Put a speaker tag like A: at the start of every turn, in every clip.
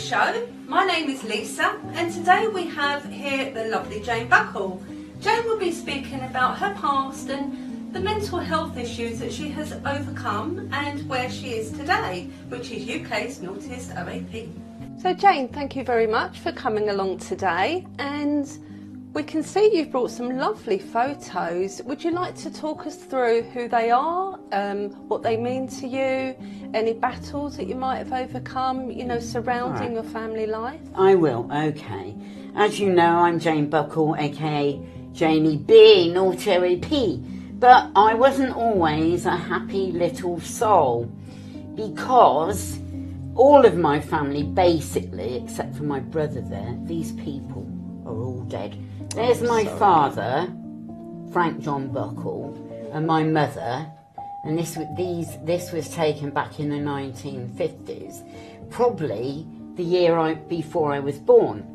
A: show. My name is Lisa, and today we have here the lovely Jane Buckle. Jane will be speaking about her past and the mental health issues that she has overcome and where she is today, which is UK's naughtiest OAP. So Jane, thank you very much for coming along today, and we can see you've brought some lovely photos. Would you like to talk us through who they are, what they mean to you, any battles that you might have overcome, you know, surrounding your family life?
B: I will, okay. As you know, I'm Jane Buckle, aka Jamie B, naughty OAP. But I wasn't always a happy little soul, because all of my family, basically, except for my brother there, these people are all dead. There's my father, Frank John Buckle, and my mother, and this was taken back in the 1950s, probably the year before I was born.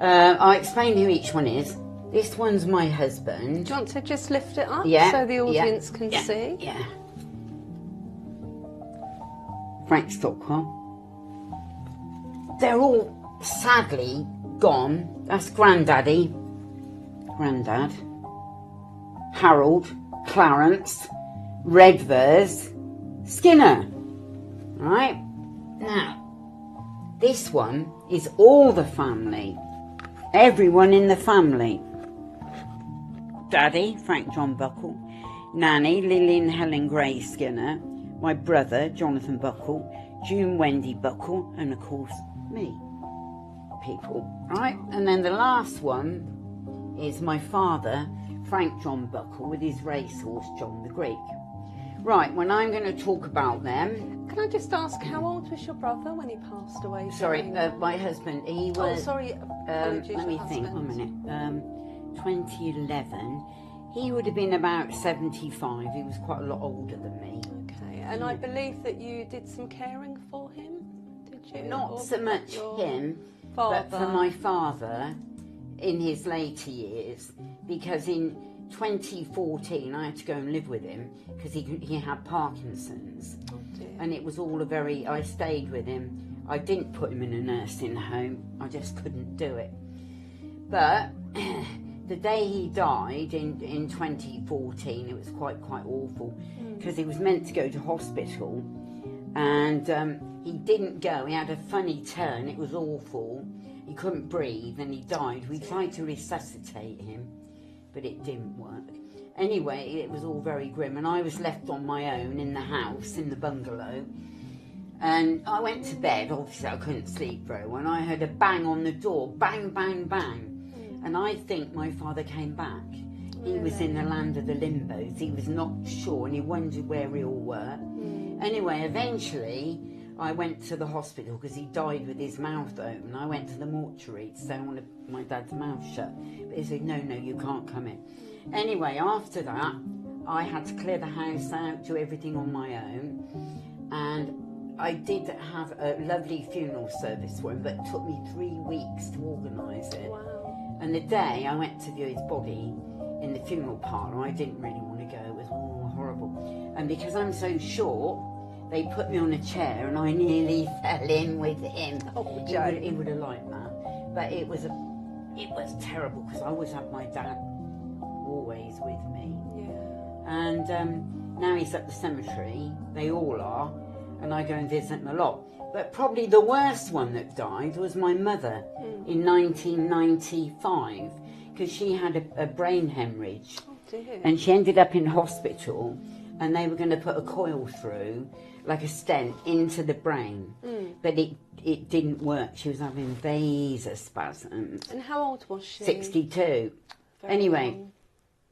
B: I'll explain who each one is. This one's my husband. Do
A: you want to just lift it up so the audience can see?
B: Yeah. Frank Stockwell. They're all sadly gone. That's Grandad, Harold, Clarence, Redvers, Skinner. Right? Now, this one is all the family. Everyone in the family. Daddy, Frank John Buckle. Nanny, Lillian Helen Gray Skinner. My brother, Jonathan Buckle. June Wendy Buckle. And of course, me. People, right? And then the last one is my father, Frank John Buckle, with his racehorse, John the Greek. Right, when I'm going to talk about them...
A: Can I just ask, how old was your brother when he passed away?
B: Sorry, my husband, he was...
A: Oh, sorry, apologies,
B: let me think, 1 minute. 2011, he would have been about 75. He was quite a lot older than me.
A: Okay, and I believe that you did some caring for him, did you?
B: Not so much him, but for my father in his later years, because in 2014 I had to go and live with him because he had Parkinson's.
A: Oh dear.
B: And it was all I stayed with him. I didn't put him in a nursing home, I just couldn't do it. But the day he died in 2014, it was quite awful, because he was meant to go to hospital, and he didn't go. He had a funny turn, it was awful. He couldn't breathe and he died. We tried to resuscitate him, but it didn't work. Anyway, it was all very grim, and I was left on my own in the house, in the bungalow. And I went to bed, obviously I couldn't sleep very well, and I heard a bang on the door, bang, bang, bang. And I think my father came back. He was in the land of the limbos. He was not sure, and he wondered where we all were. Anyway, eventually, I went to the hospital because he died with his mouth open. I went to the mortuary to say I wanted my dad's mouth shut. But he said, no, you can't come in. Anyway, after that, I had to clear the house out, do everything on my own. And I did have a lovely funeral service for him, but it took me 3 weeks to organise it.
A: Wow.
B: And the day I went to view his body in the funeral parlour, I didn't really want to go. It was all horrible. And because I'm so short, they put me on a chair and I nearly fell in with him.
A: Oh,
B: he would have liked that. But it was terrible, because I always had my dad always with me.
A: Yeah.
B: And now he's at the cemetery. They all are. And I go and visit him a lot. But probably the worst one that died was my mother in 1995, because she had a brain hemorrhage.
A: Oh dear.
B: And she ended up in hospital, and they were going to put a coil through, like a stent, into the brain. But it didn't work. She was having vasospasms.
A: And how old was she?
B: 62. Anyway,
A: young.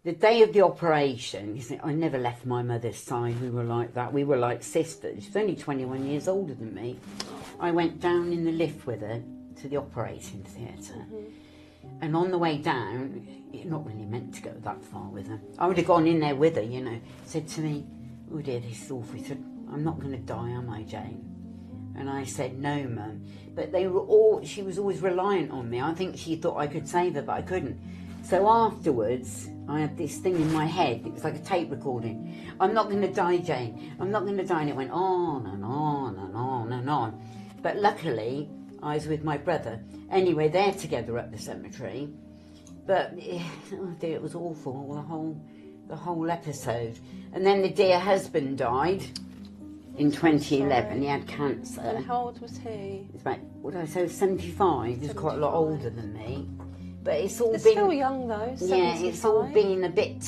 B: The day of the operation, you see, I never left my mother's side. We were like that. We were like sisters. She's only 21 years older than me. I went down in the lift with her to the operating theatre. And on the way down, you're not really meant to go that far with her. I would have gone in there with her, you know. Said to me, oh dear, this is awful. He said, I'm not going to die, am I, Jane? And I said, no, Mum. But she was always reliant on me. I think she thought I could save her, but I couldn't. So afterwards, I had this thing in my head. It was like a tape recording. I'm not going to die, Jane. I'm not going to die. And it went on and on and on and on. But luckily, I was with my brother. Anyway, they're together at the cemetery. But, oh dear, it was awful, the whole episode. And then the dear husband died in 2011. He had cancer.
A: And how old was he?
B: He's about, what did I say, 75. He's quite a lot older than me. But it's all been...
A: still young though, 75.
B: Yeah, it's all been a bit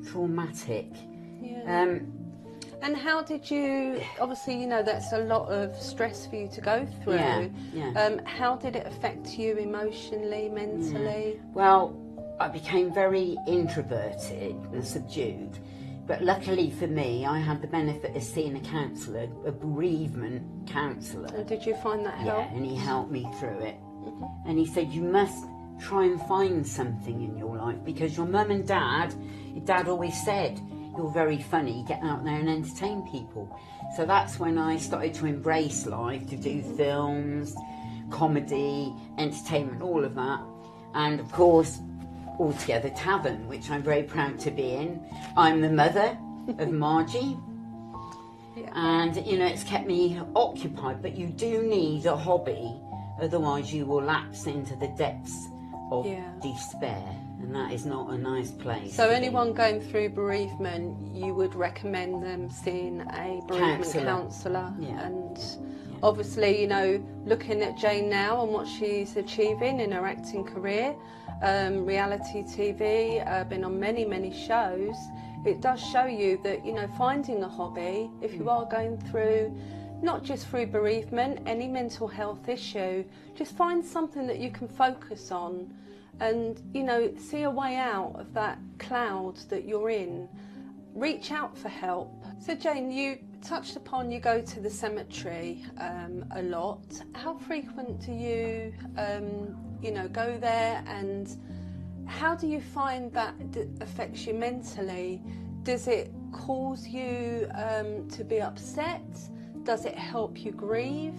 B: traumatic.
A: Yeah. And how did you, obviously, you know, that's a lot of stress for you to go through.
B: Yeah.
A: How did it affect you emotionally, mentally?
B: Yeah. Well, I became very introverted and subdued. But luckily for me, I had the benefit of seeing a counsellor, a bereavement counsellor.
A: And did you find that helped?
B: Yeah, and he helped me through it. And he said, you must try and find something in your life, because your mum and dad, your dad always said, you're very funny, get out there and entertain people. So that's when I started to embrace life, to do films, comedy, entertainment, all of that. And of course, Altogether Tavern, which I'm very proud to be in. I'm the mother of Margie. Yeah. And, you know, it's kept me occupied, but you do need a hobby, otherwise you will lapse into the depths of despair, and that is not a nice place.
A: So anyone going through bereavement, you would recommend them seeing a bereavement counsellor. And obviously, you know, looking at Jane now and what she's achieving in her acting career, reality TV, been on many shows, it does show you that, you know, finding a hobby, if you are going through, not just through bereavement, any mental health issue, just find something that you can focus on and, you know, see a way out of that cloud that you're in. Reach out for help. So Jane, you touched upon you go to the cemetery a lot. How frequent do you, you know, go there, and how do you find that affects you mentally? Does it cause you to be upset? Does it help you grieve?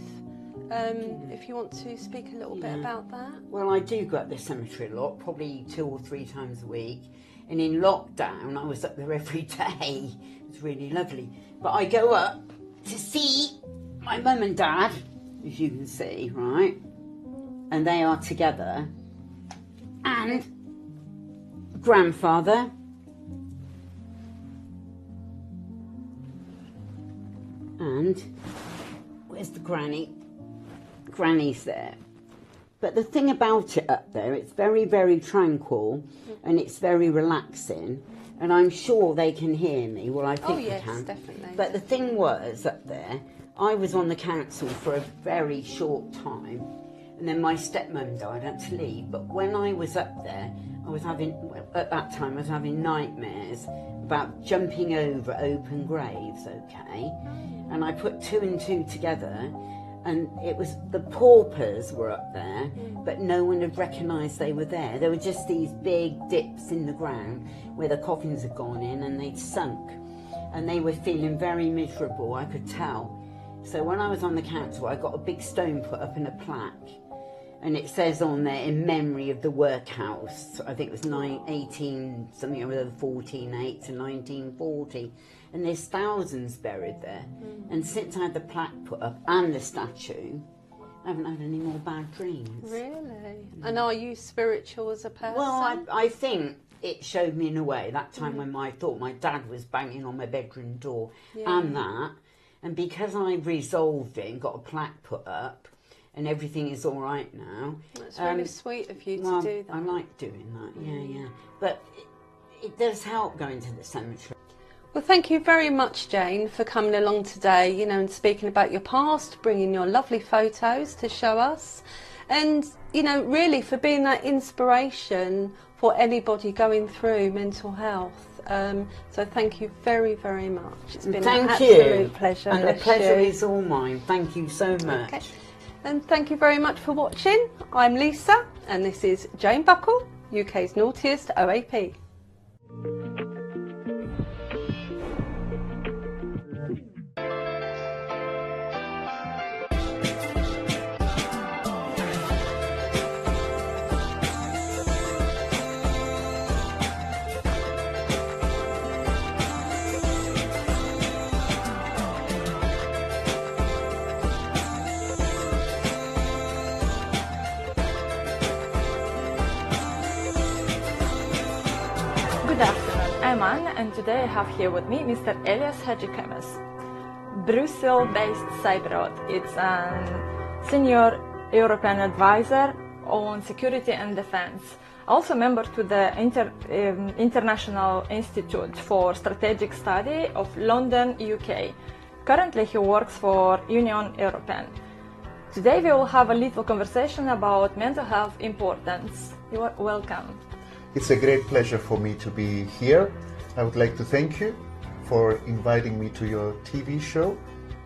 A: If you want to speak a little bit about that.
B: Well, I do go up the cemetery a lot, probably 2 or 3 times a week. And in lockdown, I was up there every day. It was really lovely. But I go up to see my mum and dad, as you can see, right? And they are together. And grandfather. And where's the granny? Granny's there. But the thing about it up there, it's very tranquil and it's very relaxing, and I'm sure they can hear me. Well, I think they can.
A: Definitely.
B: But the thing was, up there, I was on the council for a very short time, and then my stepmom died. I had to leave. But when I was up there, I was having, at that time, I was having nightmares about jumping over open graves, okay? And I put 2 and 2 together, and it was the paupers were up there, but no one had recognised they were there. There were just these big dips in the ground where the coffins had gone in and they'd sunk, and they were feeling very miserable, I could tell. So when I was on the council, I got a big stone put up in a plaque, and it says on there, in memory of the workhouse. I think it was 14/8 to 1940. And there's thousands buried there. And since I had the plaque put up and the statue, I haven't had any more bad dreams.
A: Really? And are you spiritual as a person?
B: Well, I think it showed me in a way, that time when I thought my dad was banging on my bedroom door and that. And because I resolved it and got a plaque put up, and everything is all right now.
A: That's really sweet of you to do that.
B: I like doing that, yeah. But it does help going to the cemetery.
A: Well, thank you very much, Jane, for coming along today, you know, and speaking about your past, bringing your lovely photos to show us, and, you know, really for being that inspiration for anybody going through mental health. So thank you very much. It's been an absolute pleasure.
B: And the pleasure is all mine. Thank you so much.
A: Okay. And thank you very much for watching. I'm Lisa, and this is Jane Buckle, UK's naughtiest OAP.
C: and today I have here with me Mr. Elias Hadjikemes, Brussels-based cyber. It's a senior European advisor on security and defense, also member to the International Institute for Strategic Study of London, UK. Currently he works for Union European. Today we will have a little conversation about mental health importance. You are welcome.
D: It's a great pleasure for me to be here. I would like to thank you for inviting me to your TV show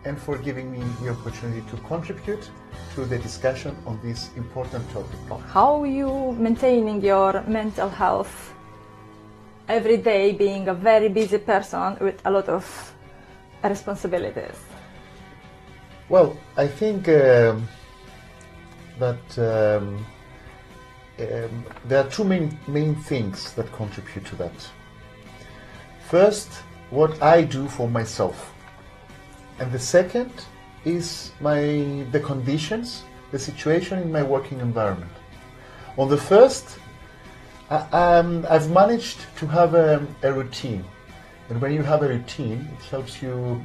D: and for giving me the opportunity to contribute to the discussion on this important topic.
C: How are you maintaining your mental health every day, being a very busy person with a lot of responsibilities?
D: Well, I think that there are two main things that contribute to that. First, what I do for myself, and the second is the conditions, the situation in my working environment. On the first, I've managed to have a routine. And when you have a routine, it helps you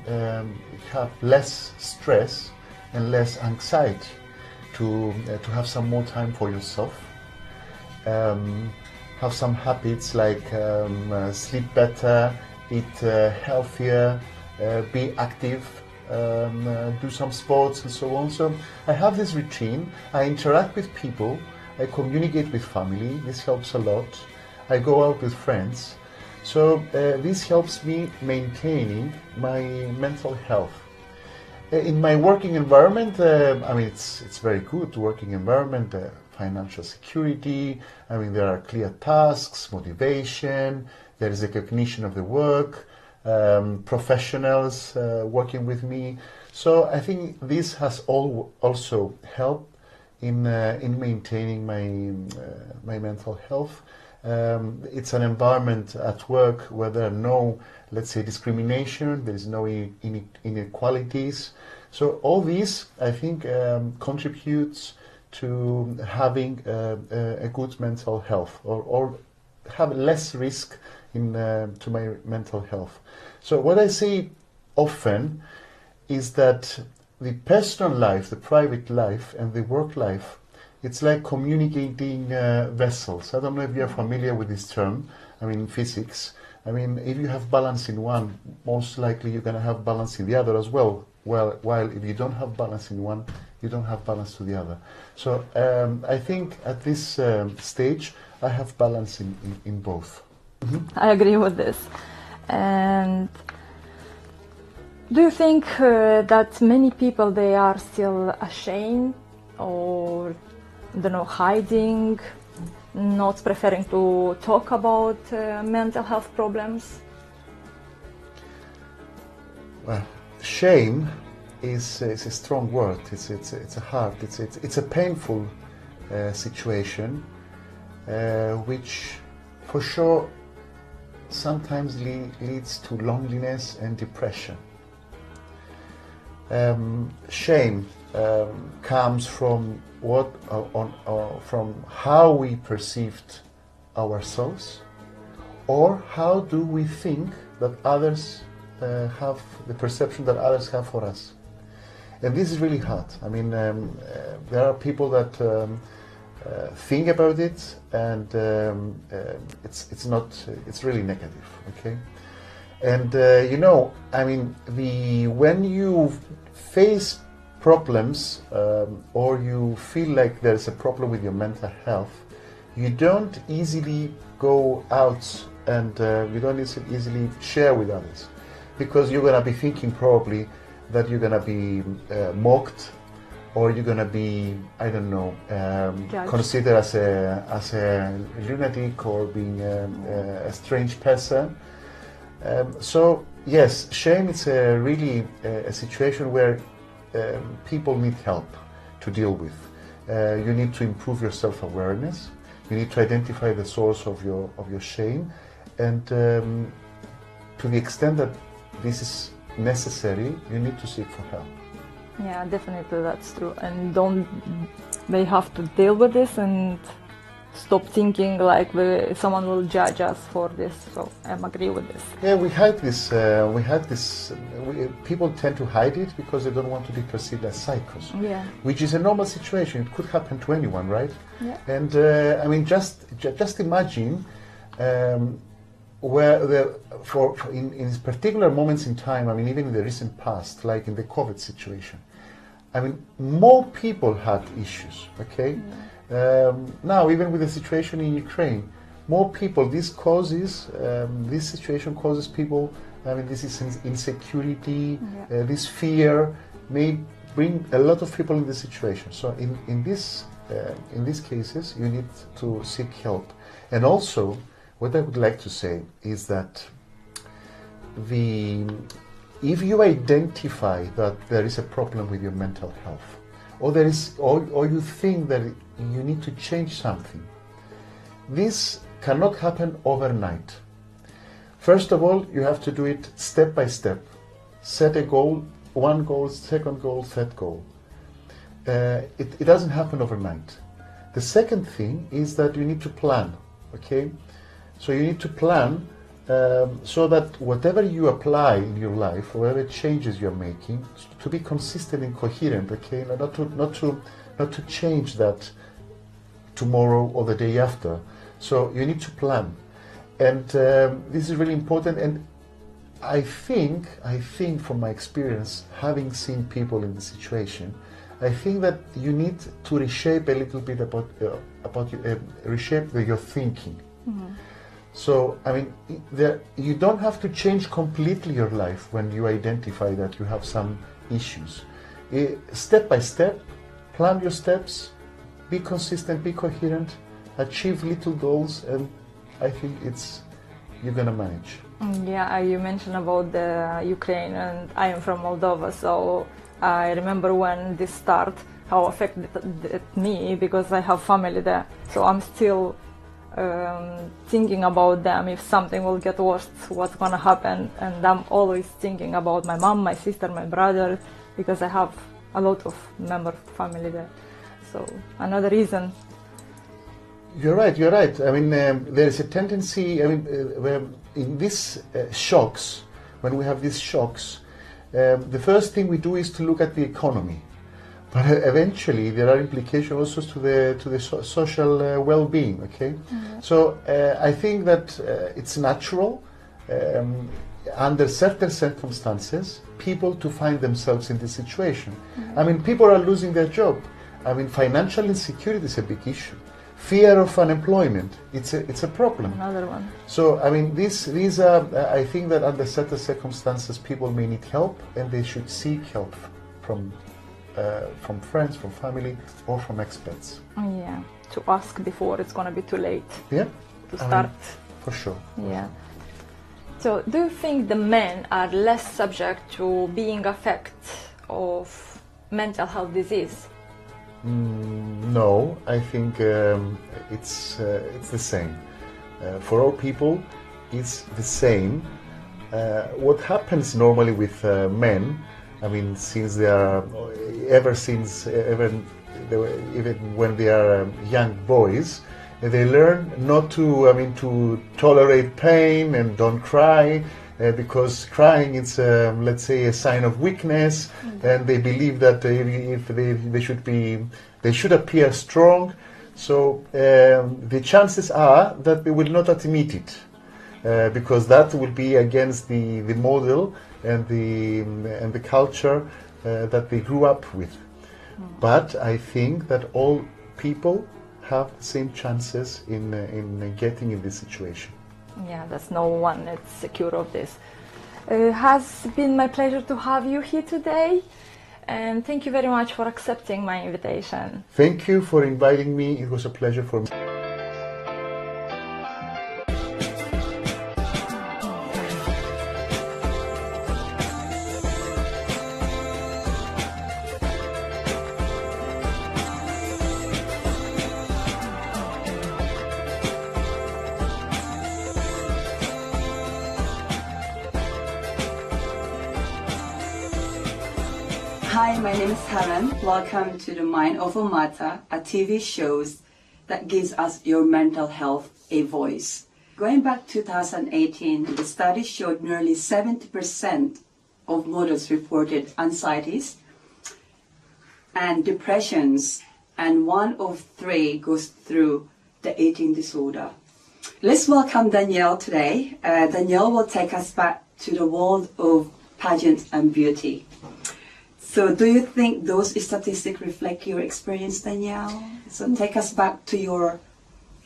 D: have less stress and less anxiety to have some more time for yourself. Have some habits like sleep better, eat healthier, be active, do some sports and so on. So I have this routine, I interact with people, I communicate with family, this helps a lot. I go out with friends. So this helps me maintaining my mental health. In my working environment, I mean, it's very good working environment, financial security, I mean, there are clear tasks, motivation, there is recognition of the work, professionals working with me. So I think this has also helped in maintaining my mental health. It's an environment at work where there are no, let's say, discrimination, there is no inequalities. So all this, I think, contributes to having a good mental health or have less risk to my mental health. So what I say often is that the personal life, the private life and the work life, it's like communicating vessels. I don't know if you're familiar with this term, I mean, in physics. I mean, if you have balance in one, most likely you're going to have balance in the other as well. While if you don't have balance in one, you don't have balance to the other. So I think at this stage, I have balance in both. Mm-hmm.
C: I agree with this. And do you think that many people, they are still ashamed or, I don't know, hiding, not preferring to talk about mental health problems?
D: Well, shame is a strong word. It's a hard. It's a painful situation, which for sure sometimes leads to loneliness and depression. Shame comes from from how we perceived ourselves, or how do we think that others have the perception that others have for us. And this is really hard. I mean, there are people that think about it, and it's really negative. Okay, and you know, I mean, when you face problems or you feel like there's a problem with your mental health, you don't easily go out and you don't easily share with others, because you're going to be thinking probably that you're going to be mocked, or you're going to be, I don't know, considered as a lunatic, or being a strange person. So yes, shame is really a situation where people need help to deal with. You need to improve your self-awareness. You need to identify the source of your shame, and to the extent that this is necessary, you need to seek for help.
C: Yeah, definitely, that's true. And they have to deal with this and stop thinking like someone will judge us for this. So I agree with this.
D: Yeah, we had this. People tend to hide it because they don't want to be perceived as psychos.
C: Yeah.
D: Which is a normal situation. It could happen to anyone, right?
C: Yeah.
D: And I mean, just imagine where in particular moments in time. I mean, even in the recent past, like in the COVID situation. I mean, more people had issues. Okay. Now, even with the situation in Ukraine, more people. This situation causes people. I mean, this is insecurity, this fear may bring a lot of people in this situation. So, in these cases, you need to seek help. And also, what I would like to say is that if you identify that there is a problem with your mental health, or you think that you need to change something, this cannot happen overnight. First of all, you have to do it step by step. Set a goal, one goal, second goal, third goal. It doesn't happen overnight. The second thing is that you need to plan, okay? So you need to plan so that whatever you apply in your life, whatever changes you're making, to be consistent and coherent, okay? Not to change that tomorrow or the day after. So you need to plan, and this is really important. And I think from my experience, having seen people in this situation, I think that you need to reshape a little bit reshape your thinking. Mm-hmm. So, I mean, you don't have to change completely your life when you identify that you have some issues. Step by step, plan your steps, be consistent, be coherent, achieve little goals, and I think you're gonna manage.
C: Yeah, you mentioned about the Ukraine, and I am from Moldova, so I remember when this started, how affected it me, because I have family there. So I'm still thinking about them. If something will get worse, what's gonna happen? And I'm always thinking about my mom, my sister, my brother, because I have a lot of members of family there. So another reason.
D: You're right. I mean, there is a tendency. I mean, in these shocks, when we have these shocks, the first thing we do is to look at the economy. But eventually, there are implications also to the social well-being. Okay, mm-hmm. So I think that it's natural under certain circumstances, people to find themselves in this situation. Mm-hmm. I mean, people are losing their job. I mean, financial insecurity is a big issue. Fear of unemployment, it's a problem.
C: Another one.
D: So, I mean, these are, I think that under certain circumstances, people may need help, and they should seek help from friends, from family, or from experts.
C: Yeah, to ask before it's going to be too late.
D: Yeah.
C: To start.
D: For sure.
C: Yeah. So, do you think the men are less subject to being affected of mental health disease?
D: No, I think it's the same. For all people, it's the same. What happens normally with men, I mean, since they are, even when they are young boys, they learn not to, to tolerate pain and don't cry. Because crying is, let's say, a sign of weakness, mm-hmm. and they believe that if they should appear strong. So the chances are that they will not admit it, because that will be against the model and the culture that they grew up with. Mm-hmm. But I think that all people have the same chances in getting in this situation.
C: Yeah, there's no one that's secure of this. It has been my pleasure to have you here today, and thank you very much for accepting my invitation.
D: Thank you for inviting me. It was a pleasure for me.
E: Hi, my name is Helen. Welcome to the Mind of Omata, a TV show that gives us your mental health a voice. Going back to 2018, the study showed nearly 70% of models reported anxieties and depressions, and 1 of 3 goes through the eating disorder. Let's welcome Danielle today. Danielle will take us back to the world of pageants and beauty. So do you think those statistics reflect your experience, Danielle? So take us back to your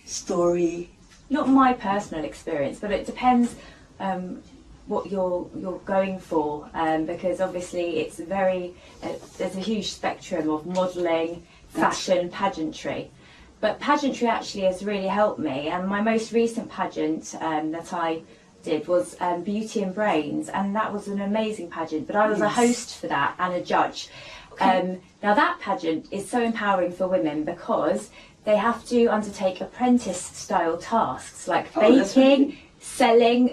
E: story.
F: Not my personal experience, but it depends what you're going for, because obviously it's there's a huge spectrum of modelling, fashion, pageantry. But pageantry actually has really helped me, and my most recent pageant that I did was Beauty and Brains, and that was an amazing pageant, but I was a host for that and a judge. Okay. Now that pageant is so empowering for women because they have to undertake apprentice style tasks like baking, selling,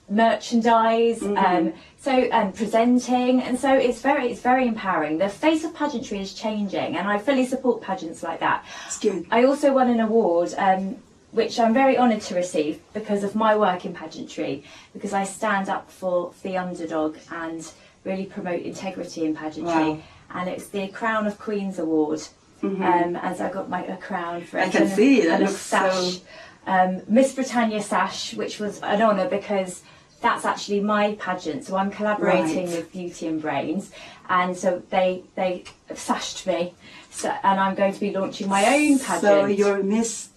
F: merchandise, presenting, and so it's very empowering. The face of pageantry is changing, and I fully support pageants like that.
E: That's good.
F: I also won an award which I'm very honoured to receive because of my work in pageantry, because I stand up for the underdog and really promote integrity in pageantry. Wow. And it's the Crown of Queens Award, as I got a crown for it.
E: I can see that.
F: And a sash, Miss Britannia sash, which was an honour because that's actually my pageant, so I'm collaborating with Beauty and Brains, and so they sashed me, and I'm going to be launching my own pageant.
E: So you're Miss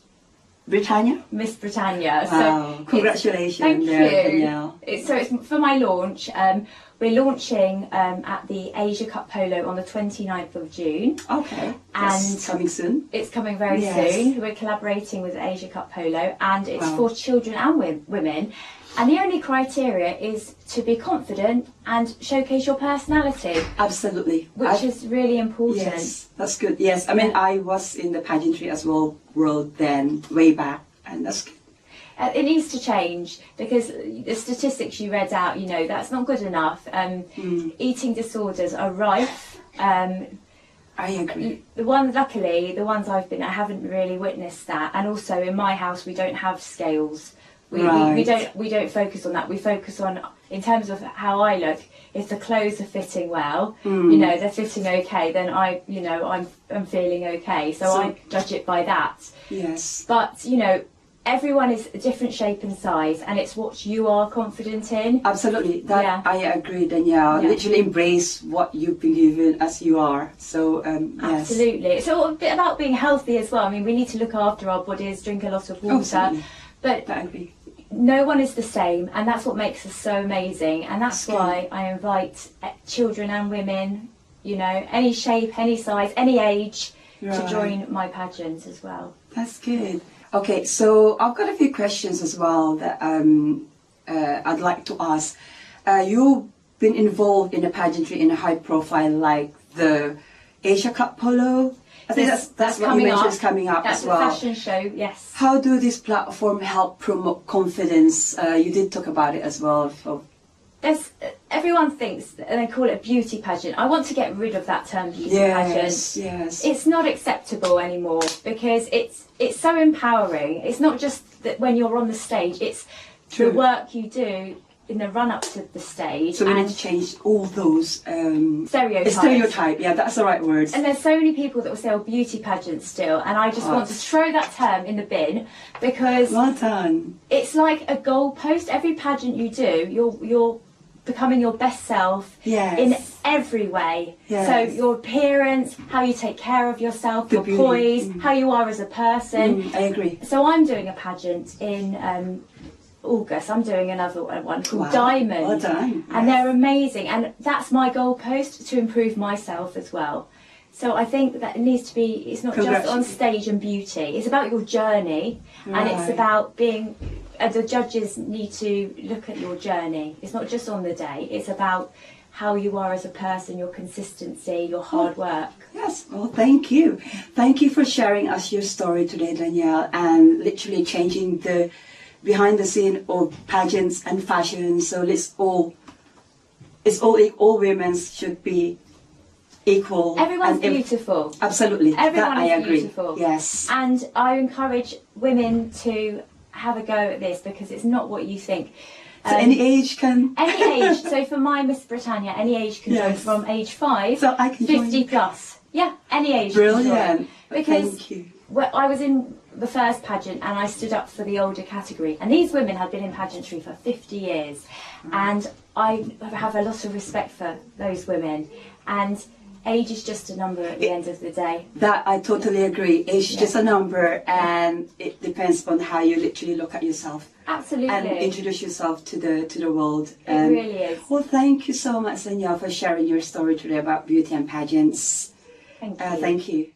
E: Britannia?
F: Miss Britannia.
E: Wow, so congratulations.
F: Thank you.
E: Danielle.
F: So it's for my launch. We're launching at the Asia Cup Polo on the 29th of June.
E: Okay,
F: and
E: coming soon.
F: It's coming very soon. We're collaborating with Asia Cup Polo, and it's for children and women. And the only criteria is to be confident and showcase your personality.
E: Absolutely.
F: Which is really important.
E: Yes, that's good. Yes, I mean, I was in the pageantry as well world then, way back, and that's good.
F: It needs to change because the statistics you read out, that's not good enough. Eating disorders are rife.
E: I agree.
F: Luckily, the ones I haven't really witnessed that. And also in my house, we don't have scales. We don't focus on that. We focus on, in terms of how I look, if the clothes are fitting well, they're fitting okay, then I'm feeling okay. So I judge it by that.
E: Yes.
F: But everyone is a different shape and size, and it's what you are confident in.
E: Absolutely. I agree, Danielle. Yeah. Literally embrace what you believe in as you are. So yes.
F: Absolutely. It's a bit about being healthy as well. I mean, we need to look after our bodies, drink a lot of water.
E: Absolutely.
F: But
E: I agree.
F: No one is the same, and that's what makes us so amazing, and that's why I invite children and women, any shape, any size, any age, to join my pageant as well.
E: That's good. Okay, so I've got a few questions as well that I'd like to ask. You've been involved in a pageantry in a high profile like the Asia Cup Polo. I think that's what you mentioned is coming up as well.
F: That's a fashion show, yes.
E: How do this platform help promote confidence? You did talk about it as well.
F: Everyone thinks, and they call it a beauty pageant. I want to get rid of that term beauty pageant.
E: Yes.
F: It's not acceptable anymore because it's so empowering. It's not just that when you're on the stage, it's the work you do in the run up to the stage.
E: So we need to change all those
F: stereotypes.
E: Stereotype, yeah, that's the right word.
F: And there's so many people that will say, beauty pageants still, and I just want to throw that term in the bin because
E: well done.
F: It's like a goalpost. Every pageant you do, you're becoming your best self in every way.
E: Yes.
F: So your appearance, how you take care of yourself, your poise, how you are as a person.
E: I agree.
F: So I'm doing a pageant in August. I'm doing another one called Diamond.
E: Well done.
F: And they're amazing, and that's my goalpost to improve myself as well. So I think that it needs to be, it's not just on stage and beauty, it's about your journey, and it's about being, the judges need to look at your journey. It's not just on the day, it's about how you are as a person, your consistency, your hard work.
E: Yes, well, thank you. Thank you for sharing us your story today, Danielle, and literally changing the behind the scene of pageants and fashion. So all women should be equal.
F: Everyone's
E: and
F: beautiful.
E: Absolutely.
F: Everyone
E: that I
F: is
E: agree.
F: beautiful.
E: Yes.
F: And I encourage women to have a go at this because it's not what you think.
E: So any age can.
F: Any age. So for my Miss Britannia, any age can join
E: Yes.
F: from age 5,
E: So I can
F: 50
E: join.
F: plus. Yeah, any age.
E: Brilliant.
F: Can join. Because
E: Thank you.
F: I was in the first pageant and I stood up for the older category, and these women had been in pageantry for 50 years, and I have a lot of respect for those women, and age is just a number at the end of the day.
E: That I totally agree. Age is just a number, and it depends on how you literally look at yourself
F: Absolutely.
E: and introduce yourself to the world.
F: It really is.
E: Well, thank you so much, Danielle, for sharing your story today about beauty and pageants.
F: Thank you.
E: Thank you.